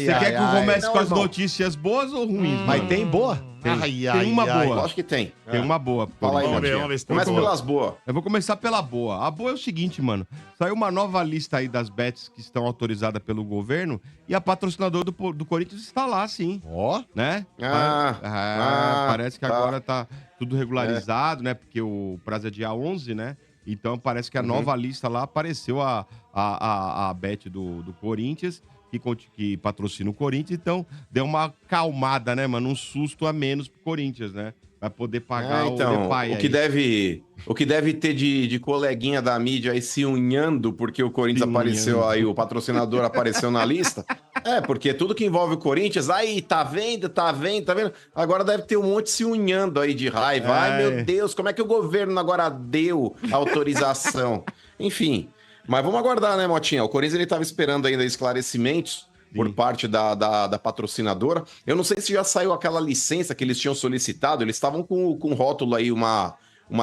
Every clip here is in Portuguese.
Você quer que eu comece Não, com as irmão. notícias boas ou ruins? Mas mano? tem boa? Tem uma boa. Eu acho que tem. Tem uma boa. Fala aí, Vamos ver, Motinha. vamos ver se tem Começa boa. pelas boas. Eu vou começar pela boa. A boa é o seguinte, mano. Saiu uma nova lista aí das bets que estão autorizadas pelo governo e a patrocinadora do Corinthians está lá, sim. Ó. Né? Parece que agora tá tudo regularizado, né? Porque o prazo é dia 11, né? Então parece que a nova lista lá apareceu a bet do Corinthians, que patrocina o Corinthians. Então deu uma calmada, né, mano? Um susto a menos pro Corinthians, né? Vai poder pagar Então, o Depay o que deve ter de coleguinha da mídia aí se unhando porque o Corinthians apareceu aí, o patrocinador apareceu na lista. Porque tudo que envolve o Corinthians, aí, tá vendo? Agora deve ter um monte se unhando aí de raiva. Ai, meu Deus, como é que o governo agora deu autorização? Enfim, mas vamos aguardar, né, Motinha? O Corinthians, ele tava esperando ainda esclarecimentos por parte da patrocinadora. Eu não sei se já saiu aquela licença que eles tinham solicitado. Eles estavam com rótulo aí, uma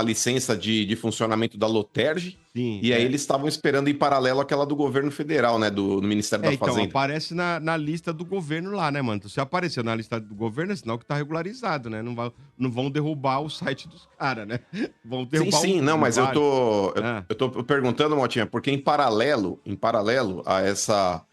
licença de funcionamento da Loterge. Sim, e aí eles estavam esperando em paralelo aquela do governo federal, né? Do Ministério da Fazenda. Então, aparece na lista do governo lá, né, mano? Então, se apareceu na lista do governo, é sinal que tá regularizado, né? Não vão derrubar o site dos caras, né? Vão derrubar Sim, não, mas eu tô perguntando, Motinha, porque em paralelo a essa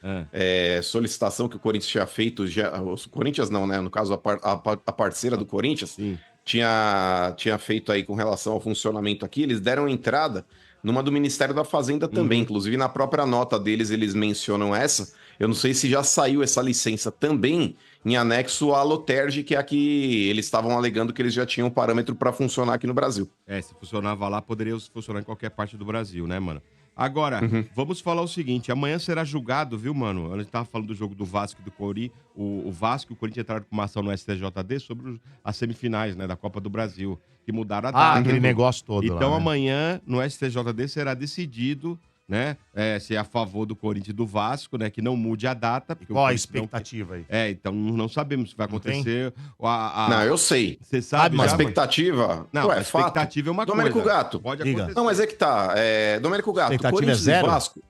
solicitação que o Corinthians tinha feito, o Corinthians não, né? No caso, a parceira do Corinthians, tinha feito aí com relação ao funcionamento aqui, eles deram entrada numa do Ministério da Fazenda também, inclusive na própria nota deles eles mencionam essa. Eu não sei se já saiu essa licença também em anexo à Loterge, que é a que eles estavam alegando que eles já tinham parâmetro para funcionar aqui no Brasil. Se funcionava lá, poderia funcionar em qualquer parte do Brasil, né, mano? Agora, vamos falar o seguinte, amanhã será julgado, viu, mano? A gente tava falando do jogo do Vasco e do Corinthians, o Vasco e o Corinthians entraram com uma ação no STJD sobre as semifinais, né, da Copa do Brasil, que mudaram a data. Aquele negócio todo Então, lá, né? amanhã, no STJD, será decidido, né, se é a favor do Corinthians e do Vasco, né, que não mude a data. Porque Qual a expectativa aí? Então não sabemos se vai acontecer. Não, eu sei. Você sabe, a já, expectativa... Não, a expectativa é uma Domênico coisa. Gato. Pode Diga. acontecer. Não, mas é que tá. Domênico Gato, Expectativa Corinthians é zero? e Vasco.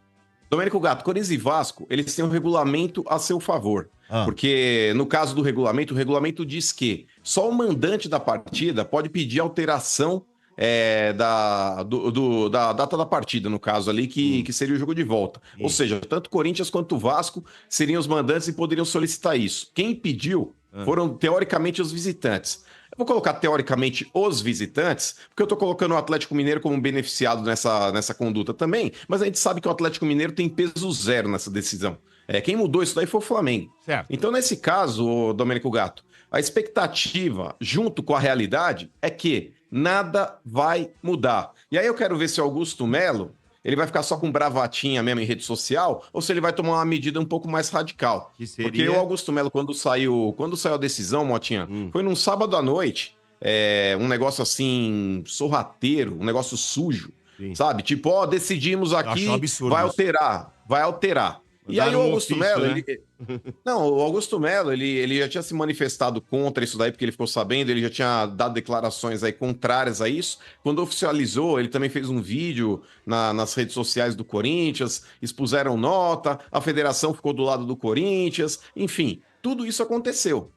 Domênico Gato, Corinthians e Vasco, eles têm um regulamento a seu favor. Porque, no caso do regulamento, o regulamento diz que só o mandante da partida pode pedir alteração da data da partida, no caso ali, que seria o jogo de volta. Ou seja, tanto Corinthians quanto Vasco seriam os mandantes e poderiam solicitar isso. Quem pediu foram, teoricamente, os visitantes. Eu vou colocar, teoricamente, os visitantes, porque eu tô colocando o Atlético Mineiro como beneficiado nessa conduta também, mas a gente sabe que o Atlético Mineiro tem peso zero nessa decisão. Quem mudou isso daí foi o Flamengo. Certo. Então, nesse caso, Domênico Gato, a expectativa, junto com a realidade, é que nada vai mudar. E aí eu quero ver se o Augusto Melo, ele vai ficar só com bravatinha mesmo em rede social, ou se ele vai tomar uma medida um pouco mais radical. Que seria? Porque o Augusto Melo, quando saiu a decisão, Motinha, foi num sábado à noite, um negócio assim, sorrateiro, um negócio sujo, sabe? Tipo, decidimos aqui, acho um absurdo vai isso. alterar. E aí o Augusto Melo, o Augusto Melo, ele já tinha se manifestado contra isso daí, porque ele ficou sabendo, ele já tinha dado declarações aí contrárias a isso. Quando oficializou, ele também fez um vídeo nas redes sociais do Corinthians, expuseram nota, a federação ficou do lado do Corinthians, enfim, tudo isso aconteceu.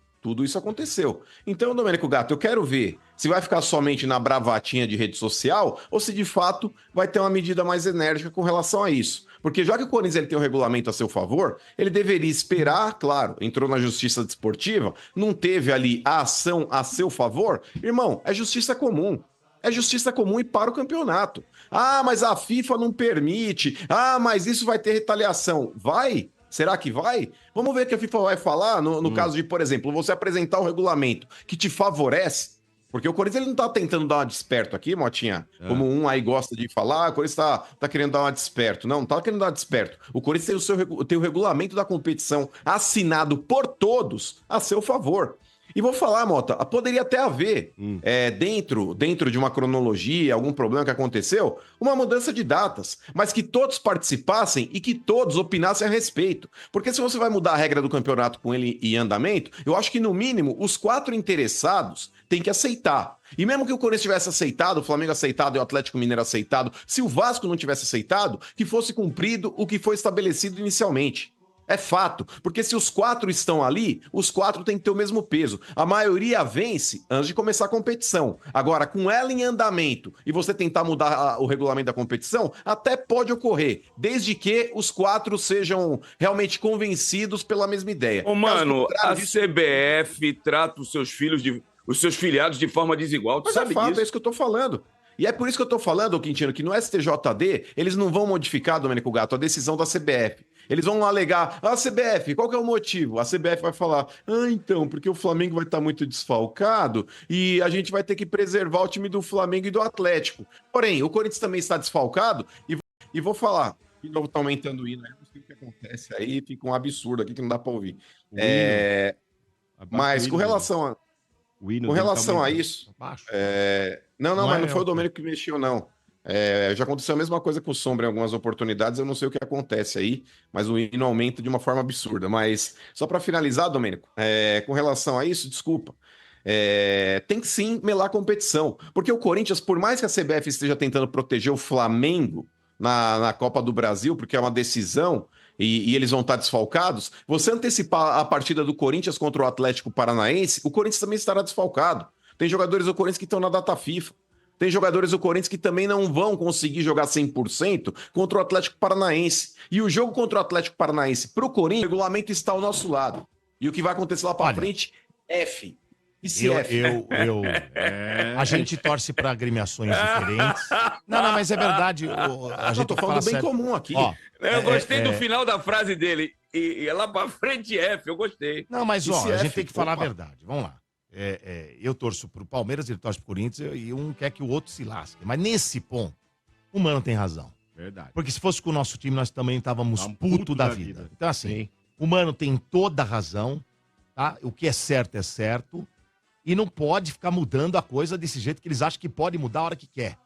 Então, Domênico Gato, eu quero ver se vai ficar somente na bravatinha de rede social ou se de fato vai ter uma medida mais enérgica com relação a isso. Porque já que o Corinthians ele tem um regulamento a seu favor, ele deveria esperar, claro, entrou na justiça desportiva, não teve ali a ação a seu favor, irmão, é justiça comum. É justiça comum e para o campeonato. Mas a FIFA não permite. Mas isso vai ter retaliação. Vai? Será que vai? Vamos ver o que a FIFA vai falar no caso de, por exemplo, você apresentar um regulamento que te favorece. Porque o Corinthians ele não tá tentando dar uma desperto aqui, Motinha. Como um aí gosta de falar, o Corinthians tá querendo dar uma desperto. Não tá querendo dar uma desperto. O Corinthians tem o regulamento da competição assinado por todos a seu favor. E vou falar, Mota, poderia até haver, dentro de uma cronologia, algum problema que aconteceu, uma mudança de datas, mas que todos participassem e que todos opinassem a respeito. Porque se você vai mudar a regra do campeonato com ele em andamento, eu acho que, no mínimo, os 4 interessados têm que aceitar. E mesmo que o Corinthians tivesse aceitado, o Flamengo aceitado e o Atlético Mineiro aceitado, se o Vasco não tivesse aceitado, que fosse cumprido o que foi estabelecido inicialmente. É fato, porque se os 4 estão ali, os 4 têm que ter o mesmo peso. A maioria vence antes de começar a competição. Agora, com ela em andamento e você tentar mudar o regulamento da competição, até pode ocorrer, desde que os 4 sejam realmente convencidos pela mesma ideia. Ô, mano, a CBF trata os seus filiados de forma desigual. Tu sabe fato, disso? é isso que eu tô falando. E é por isso que eu tô falando, Quintino, que no STJD eles não vão modificar, Domênico Gato, a decisão da CBF. Eles vão alegar, CBF, qual que é o motivo? A CBF vai falar, então, porque o Flamengo vai estar muito desfalcado e a gente vai ter que preservar o time do Flamengo e do Atlético. Porém, o Corinthians também está desfalcado e vou falar, de novo tá aumentando o hino, não sei o que acontece aí, fica um absurdo aqui que não dá para ouvir. Mas com relação a isso... Não, mas não foi o Domênico que mexeu, não. Já aconteceu a mesma coisa com o Sombra em algumas oportunidades, eu não sei o que acontece aí, mas o hino aumenta de uma forma absurda. Mas, só para finalizar, Domênico, com relação a isso, desculpa, tem que sim melar a competição, porque o Corinthians, por mais que a CBF esteja tentando proteger o Flamengo na Copa do Brasil, porque é uma decisão e eles vão estar desfalcados, você antecipar a partida do Corinthians contra o Atlético Paranaense, o Corinthians também estará desfalcado. Tem jogadores do Corinthians que estão na data FIFA. Tem jogadores do Corinthians que também não vão conseguir jogar 100% contra o Atlético Paranaense. E o jogo contra o Atlético Paranaense para o Corinthians, o regulamento está ao nosso lado. E o que vai acontecer lá para frente, F. E se F? A gente torce para agremiações diferentes. Não, mas é verdade. A gente tô falando bem comum aqui. Eu gostei do final da frase dele. E lá para frente, F, eu gostei. Não, mas a gente tem que falar a verdade. Vamos lá. Eu torço pro Palmeiras, ele torce pro Corinthians e um quer que o outro se lasque. Mas nesse ponto, o Mano tem razão. Verdade. Porque se fosse com o nosso time, nós também estávamos puto da vida. Então, assim, o Mano tem toda a razão, tá? O que é certo. E não pode ficar mudando a coisa desse jeito que eles acham que pode mudar a hora que quer.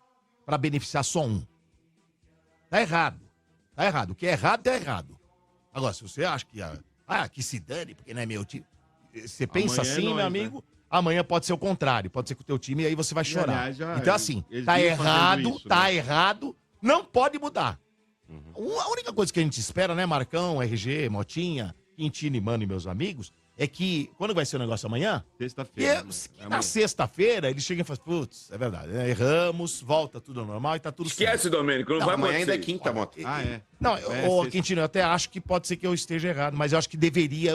Pra beneficiar só um. Tá errado. O que é errado, tá errado. Agora, se você acha que se dane, porque não é meu time. Você pensa Amanhã assim, meu amigo, amanhã pode ser o contrário, pode ser com o teu time e aí você vai chorar. Então assim, tá errado, não pode mudar. A única coisa que a gente espera, né, Marcão, RG, Motinha, Quintino, Mano e meus amigos, é que, quando vai ser o negócio amanhã? Sexta-feira. Na sexta-feira, eles chegam e falam, putz, é verdade, né? Erramos, volta tudo ao normal e tá tudo certo. Esquece, Domênico, não vai acontecer. Amanhã ainda é quinta, Mota. Não, Quintino, eu até acho que pode ser que eu esteja errado, mas eu acho que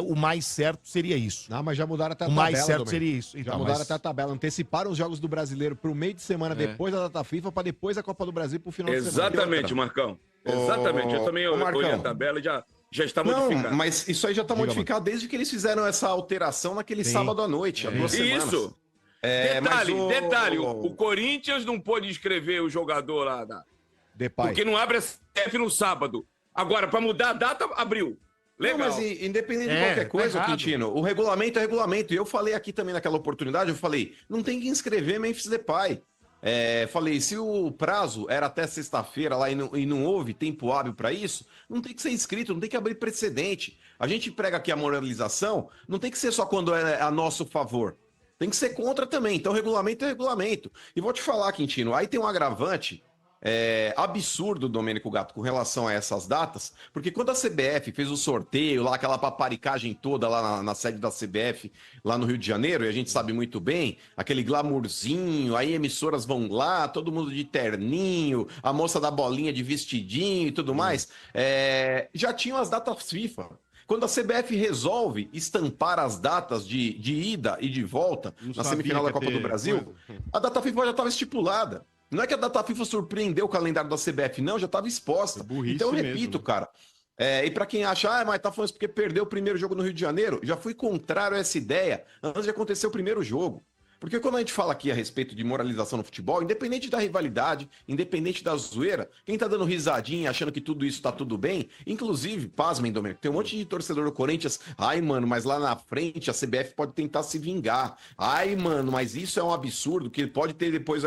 o mais certo seria isso. Não, mas já mudaram até a tabela, O mais certo Domênico. Seria isso. Então, já mudaram até a tabela, anteciparam os jogos do Brasileiro pro meio de semana depois da data FIFA, pra depois a Copa do Brasil pro final de semana. Exatamente, Marcão. Exatamente, eu também olhei a tabela e já está modificado. Mas isso aí já está modificado desde que eles fizeram essa alteração naquele sábado à noite, há 2 semanas. Isso. Detalhe, o Corinthians não pôde inscrever o jogador lá porque não abre a CF no sábado. Agora, para mudar a data, abriu. Legal. Não, mas independente de qualquer coisa, Quintino, o regulamento é regulamento. E eu falei aqui também naquela oportunidade, eu falei, não tem que inscrever Memphis Depay. Falei, se o prazo era até sexta-feira lá e não houve tempo hábil para isso, não tem que ser inscrito, não tem que abrir precedente. A gente prega aqui a moralização, não tem que ser só quando é a nosso favor. Tem que ser contra também. Então, regulamento é regulamento. E vou te falar, Quintino, aí tem um agravante absurdo, Domênico Gato, com relação a essas datas, porque quando a CBF fez o sorteio, lá aquela paparicagem toda lá na sede da CBF, lá no Rio de Janeiro, e a gente sabe muito bem, aquele glamourzinho, aí emissoras vão lá, todo mundo de terninho, a moça da bolinha de vestidinho e tudo mais, já tinham as datas FIFA. Quando a CBF resolve estampar as datas de ida e de volta na semifinal da Copa do Brasil, a data FIFA já estava estipulada. Não é que a data FIFA surpreendeu o calendário da CBF, não, já estava exposta. Então eu repito, mesmo, cara. E para quem acha, mas tá falando isso porque perdeu o primeiro jogo no Rio de Janeiro, já fui contrário a essa ideia antes de acontecer o primeiro jogo. Porque quando a gente fala aqui a respeito de moralização no futebol, independente da rivalidade, independente da zoeira, quem tá dando risadinha, achando que tudo isso tá tudo bem, inclusive, pasmem, Domênico, tem um monte de torcedor do Corinthians, ai, mano, mas lá na frente a CBF pode tentar se vingar. Ai, mano, mas isso é um absurdo, que pode ter depois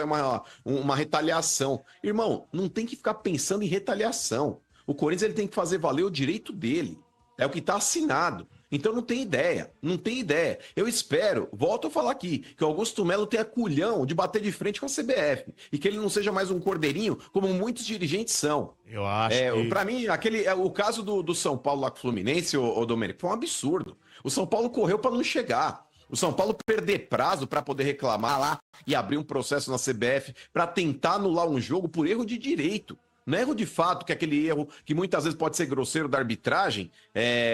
uma retaliação. Irmão, não tem que ficar pensando em retaliação. O Corinthians ele tem que fazer valer o direito dele. É o que tá assinado. Então não tem ideia, não tem ideia. Eu espero, volto a falar aqui, que o Augusto Melo tenha culhão de bater de frente com a CBF e que ele não seja mais um cordeirinho, como muitos dirigentes são. Eu acho que... Pra mim, o caso do São Paulo lá com o Fluminense, o Domênico, foi um absurdo. O São Paulo correu para não chegar. O São Paulo perder prazo para poder reclamar lá e abrir um processo na CBF para tentar anular um jogo por erro de direito. Não é erro de fato, que é aquele erro que muitas vezes pode ser grosseiro da arbitragem,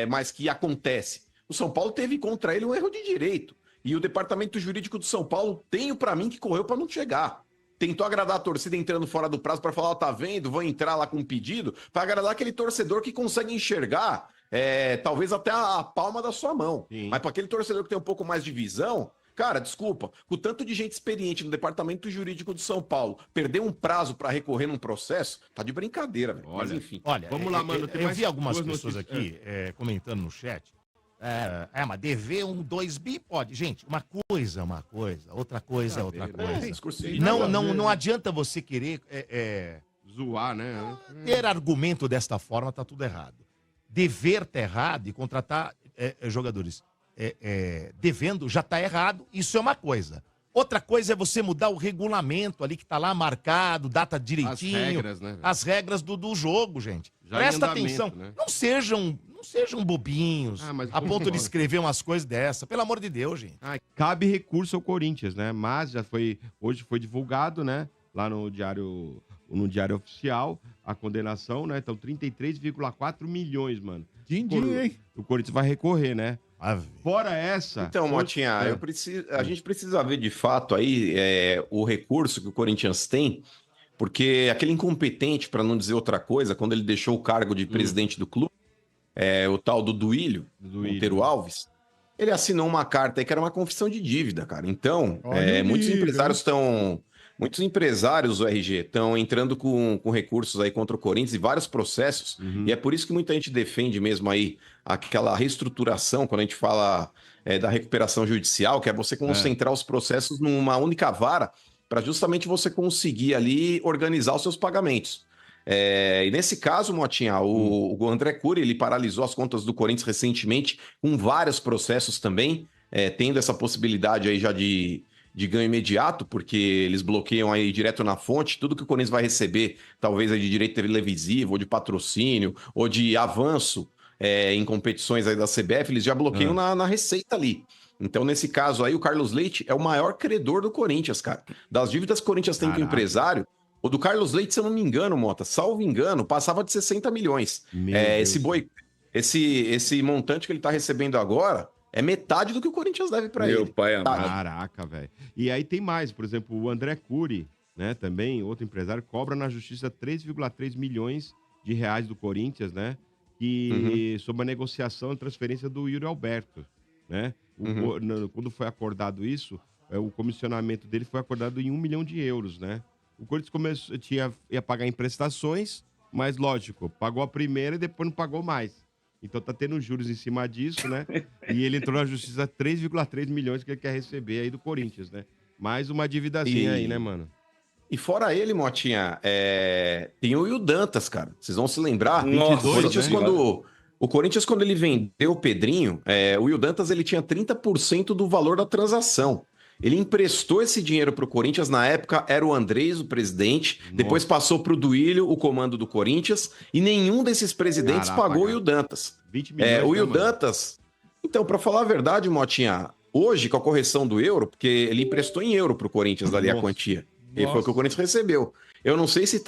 mas que acontece. O São Paulo teve contra ele um erro de direito. E o departamento jurídico do São Paulo tem para mim que correu para não chegar. Tentou agradar a torcida entrando fora do prazo para falar, tá vendo, vou entrar lá com um pedido, para agradar aquele torcedor que consegue enxergar talvez até a palma da sua mão. Sim. Mas para aquele torcedor que tem um pouco mais de visão... Cara, desculpa, com o tanto de gente experiente no departamento jurídico do São Paulo, perder um prazo para recorrer num processo, tá de brincadeira, velho. Mas enfim. Olha, vamos lá, mano. Eu vi algumas pessoas aqui comentando no chat. Mas dever 2 bi pode. Gente, uma coisa é uma coisa, outra coisa é outra coisa. Não adianta você querer zoar, né? Ter argumento desta forma tá tudo errado. Dever tá errado e contratar jogadores devendo já tá errado, isso é uma coisa. Outra coisa é você mudar o regulamento ali que tá lá marcado, data direitinho. As regras, né? As regras do jogo, gente. Já presta atenção. Né? Não sejam bobinhos a ponto de escrever umas coisas dessa. Pelo amor de Deus, gente. Cabe recurso ao Corinthians, né? Mas hoje foi divulgado, né? Lá no Diário Oficial, a condenação, né? Então, 33,4 milhões, mano. Din-din, hein? O Corinthians vai recorrer, né? Fora essa... Então, Motinha, a gente precisa ver de fato aí o recurso que o Corinthians tem, porque aquele incompetente, para não dizer outra coisa, quando ele deixou o cargo de presidente do clube, o tal do Duílio, Monteiro Alves, ele assinou uma carta aí que era uma confissão de dívida, cara. Então, muitos empresários do RG estão entrando com recursos aí contra o Corinthians e vários processos, e é por isso que muita gente defende mesmo aí aquela reestruturação, quando a gente fala da recuperação judicial, que é você concentrar os processos numa única vara, para justamente você conseguir ali organizar os seus pagamentos. E nesse caso, Motinha, o André Cury, ele paralisou as contas do Corinthians recentemente, com vários processos também, tendo essa possibilidade aí já de ganho imediato, porque eles bloqueiam aí direto na fonte, tudo que o Corinthians vai receber, talvez aí de direito televisivo, ou de patrocínio, ou de avanço em competições aí da CBF, eles já bloqueiam na receita ali. Então, nesse caso aí, o Carlos Leite é o maior credor do Corinthians, cara. Das dívidas que o Corinthians tem com o empresário, o do Carlos Leite, se eu não me engano, Mota, salvo engano, passava de 60 milhões. Esse montante que ele tá recebendo agora é metade do que o Corinthians deve para ele. Meu pai amado. Caraca, velho. E aí tem mais, por exemplo, o André Cury, né, também, outro empresário, cobra na justiça 3,3 milhões de reais do Corinthians, né, sob a negociação e transferência do Yuri Alberto, né. Quando foi acordado isso, o comissionamento dele foi acordado em 1 milhão de euros, né. O Corinthians ia pagar em prestações, mas, lógico, pagou a primeira e depois não pagou mais. Então tá tendo juros em cima disso, né? E ele entrou na justiça 3,3 milhões que ele quer receber aí do Corinthians, né? Mais uma dívidazinha aí, né, mano? E fora ele, Motinha, tem o Will Dantas, cara. Vocês vão se lembrar. Nossa, o Corinthians, quando ele vendeu o Pedrinho, o Will Dantas ele tinha 30% do valor da transação. Ele emprestou esse dinheiro para o Corinthians, na época era o Andrés, o presidente, depois passou para o Duílio, o comando do Corinthians, e nenhum desses presidentes pagou o Will Dantas. 20 milhões, o Will Dantas... Então, para falar a verdade, Motinha, hoje, com a correção do euro, porque ele emprestou em euro para o Corinthians ali a quantia, e foi o que o Corinthians recebeu. Eu não sei se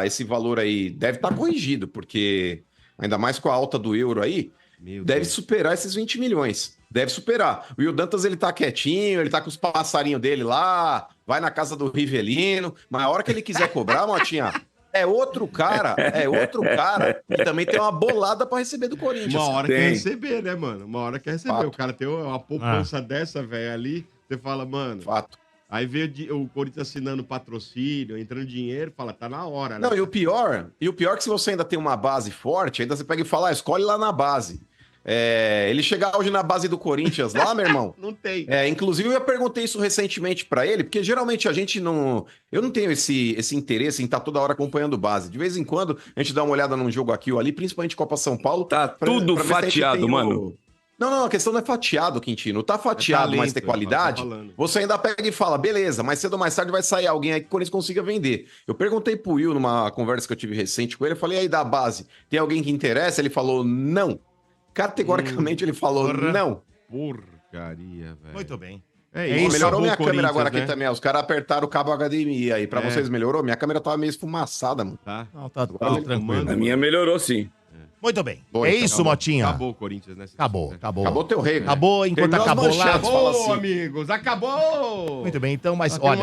esse valor aí deve estar corrigido, porque ainda mais com a alta do euro aí, deve superar esses 20 milhões. Deve superar. O Will Dantas, ele tá quietinho, ele tá com os passarinhos dele lá, vai na casa do Rivelino, mas a hora que ele quiser cobrar, Motinha, é outro cara que também tem uma bolada pra receber do Corinthians. Uma hora quer receber, né, mano? Uma hora quer receber. Fato. O cara tem uma poupança dessa, velho, ali, você fala, mano... Fato. Aí vê o Corinthians assinando patrocínio, entrando dinheiro, fala, tá na hora, né? Não, e o pior é que se você ainda tem uma base forte, ainda você pega e fala, escolhe lá na base. Ele chegar hoje na base do Corinthians lá, meu irmão. Não tem. Inclusive, eu já perguntei isso recentemente pra ele, porque geralmente a gente não... Eu não tenho esse interesse em estar toda hora acompanhando base. De vez em quando, a gente dá uma olhada num jogo aqui ou ali, principalmente Copa São Paulo. Tá tudo fatiado, mano. Não, a questão não é fatiado, Quintino. Tá fatiado, talento, mas ter qualidade, você ainda pega e fala, beleza, mas cedo ou mais tarde vai sair alguém aí que o Corinthians consiga vender. Eu perguntei pro Will numa conversa que eu tive recente com ele, eu falei, aí da base, tem alguém que interessa? Ele falou, não. Categoricamente ele falou, não. Porcaria, velho. Muito bem. Isso. Melhorou minha câmera agora aqui também. Os caras apertaram o cabo HDMI aí. Pra vocês melhorou? Minha câmera tava meio esfumaçada, mano. Tá. Não, tá tranquilo. A minha melhorou, sim. Muito bem. Boa, então, isso, Motinha? Acabou o Corinthians, né? Acabou. Acabou teu rei. Acabou enquanto acabou lá. Acabou, amigos. Acabou! Muito bem, então, mas olha...